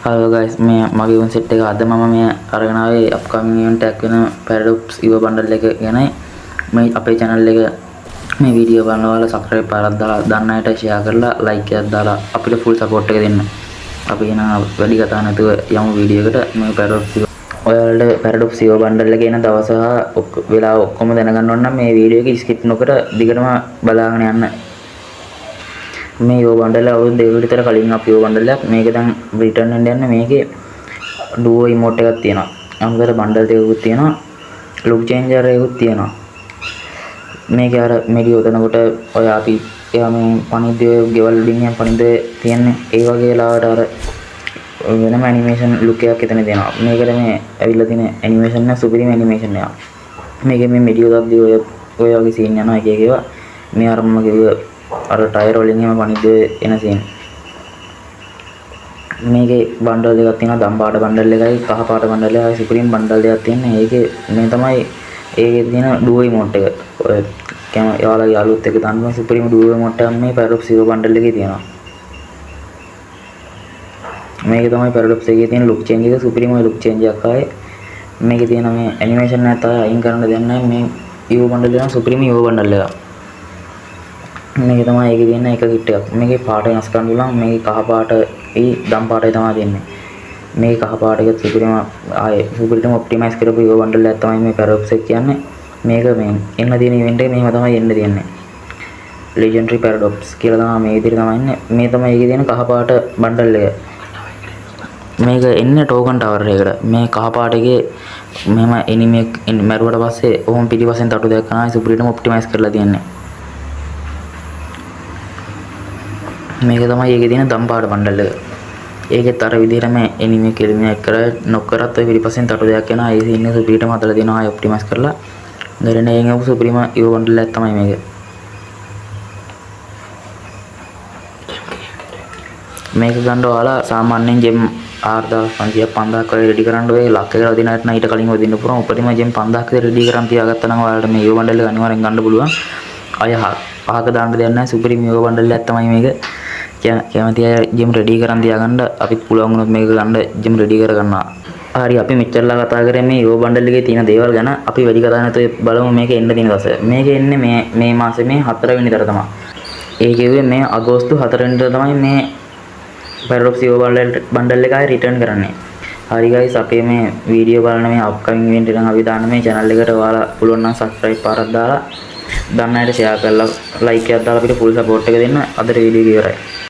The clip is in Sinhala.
Hello guys, මේ මගේ වුන් සෙට් එක අද මම මේ අරගෙන ආවේ අප්කමින් ඉවෙන්ට් එකක් වෙන Paradox EVO බන්ඩල් එක ගැනයි. මේ අපේ channel එක මේ වීඩියෝ බලන ඔයාලා subscribe පාරක් දාලා දන්න අයට share කරලා like එකක් දාලා අපිට full support එක දෙන්න. අපි එන වැඩි කතා නැතුව යමු වීඩියෝ එකට. මේ Paradox ඔයාලට Paradox EVO බන්ඩල් එක එන දවස හා වෙලාව ඔක්කොම දැනගන්න ඕන නම් මේ වීඩියෝ එක skip නොකර දිගටම බලාගෙන යන්න. මේ EVO බන්ඩල් අවුරුදු දෙකකට විතර කලින් අපි EVO බන්ඩල් එකක් මේක දැන් රිටර්න් වෙන්න යන මේකේ ඩුවෝ ඉමෝට් එකක් තියෙනවා. අමුතර බන්ඩල් දෙකකුත් තියෙනවා. ලුක් චේන්ජර් එකකුත් තියෙනවා. මේකේ අර මෙඩි උතනකොට ඔය අපි එයා මේ පණිද්දේ ගෙවල් වලින් යන පණිද්දේ තියන්නේ ඒ වගේ ලාවට අර වෙනම ඇනිමේෂන් ලුක් එකක් එතන දෙනවා. මේකට මේ ඇවිල්ලා තියෙන ඇනිමේෂන් එක සුපිරිම ඇනිමේෂන් එකක්. මේකේ මේ මෙඩි උතක්දී ඔය වගේ සීන් යනවා එක එක ඒවා. මේ අර මම කිව්ව අර ටයර් වලින් එහෙම පණිද්දේ එන සීන්. මේකේ බන්ඩල් දෙකක් තියෙනවා. දම් පාට බන්ඩල් එකයි කහ පාට බන්ඩල් එකයි සුපිරිම බන්ඩල් දෙකක් තියෙනවා. ඒකේ මේ තමයි ඒකේ තියෙන ඩුවෝ ඉමෝට් එක. ඔය ඔයාලගේ අලුත් එක තනම සුපිරිම ඩුවෝ ඉමෝට් එකක් මේ Paradox EVO බන්ඩල් එකේ තියෙනවා. මේකේ තමයි Paradox එකේ තියෙන ලුක් චේන්ජ් එක සුපිරිම ලුක් චේන්ජ් එකක් ආයේ. මේකේ තියෙන මේ ඇනිමේෂන් නැත අයින් කරන්න දෙයක් නැහැ. මේ EVO බන්ඩල් එක සුපිරිම EVO බන්ඩල් එකක්. මේක තමයි ඒකේ තියෙන එක කිට් එකක්. මේකේ පාට වෙනස් කරන්න පුළුවන්. මේකේ කහ පාට දම් පාටයි තමයි දෙන්නේ. මේ කහ පාට එක සුපිරිම ආයේ සුපිරිටම ඔප්ටිමයිස් කරපු EVO බන්ඩල් එකක් තමයි මේ Paradox එක කියන්නේ. මේක මේ එන්න තියෙන ඉවෙන්ට් එක මෙහෙම තමයි එන්න තියෙන්නේ. Legendary Paradox කියලා තමයි මේ විදිහට තමයි ඉන්නේ. මේ තමයි ඒකේ තියෙන කහ පාට බන්ඩල් එක. මේක එන්නේ ටෝකන් ටවර් එකට. මේ කහ පාට එකේ මෙහෙම එනිමි එක මැරුවට පස්සේ ඔහොම පිටිපස්සෙන් තටු දෙකක් කරනවා. සුපිරිටම ඔප්ටිමයිස් කරලා තියෙන්නේ. මේක තමයි ඒකේ තියෙන දම් පාට බන්ඩල් එක. ඒකෙත් අර විදිහටම එනිමි කෙලිමිනේට් කරලා නොක් කරත් ඔය පිටිපස්සෙන් තටු දෙකක් යනවා. ඒ සීන් එක සුපිරිටම හදලා දෙනවා. ආයි ඔප්ටිමයිස් කරලා. දරන එකම සුපිරිම EVO බන්ඩල් එකක් තමයි මේක. මේක ගන්න ඔයාලා සාමාන්‍යයෙන් ජෙම් 4500 5000ක් වගේ රෙඩි කරන්න ඔය ලක් එකකට වදින අයට නම් ඊට කලින් වදින්න පුළුවන්. උපරිම ජෙම් 5000ක් විතර රෙඩි කරන් තියාගත්තා නම් ඔයාලට මේ EVO බන්ඩල් එක අනිවාර්යෙන් ගන්න පුළුවන්. අය පහක දාන්න දෙයක් නැහැ. සුපිරිම EVO බන්ඩල් එකක් තමයි මේක. කැමති අය ජෙම් රෙඩි කරන් තියාගන්න අපිත් පුළුවන් වුණොත් මේක ගන්න ජෙම් රෙඩි කරගන්නවා. හරි අපි මෙච්චරලා කතා කරේ මේ EVO බන්ඩල් එකේ තියෙන දේවල් ගැන. අපි වැඩි කතා නැතුව බලමු මේක එන්න තියෙන දවස. මේක එන්නේ මේ මාසේ මේ 4 වෙනිදාට තමයි. ඒ කිව්වේ මේ අගෝස්තු 4 වෙනිදාට තමයි මේ Paradox EVO බන්ඩල් එක ආයි රිටර්න් කරන්නේ. හරි guys අපේ මේ වීඩියෝ බලන මේ අප්කමින් ඉවෙන්ට් එකෙන් අපි දාන්න මේ channel එකට ඔයාලා පුළුවන් නම් subscribe පාරක් දාලා දන්න අයට share කරලා like එකක් දාලා අපිට full support එක දෙන්න. අදට වීඩියෝ එක ඉවරයි.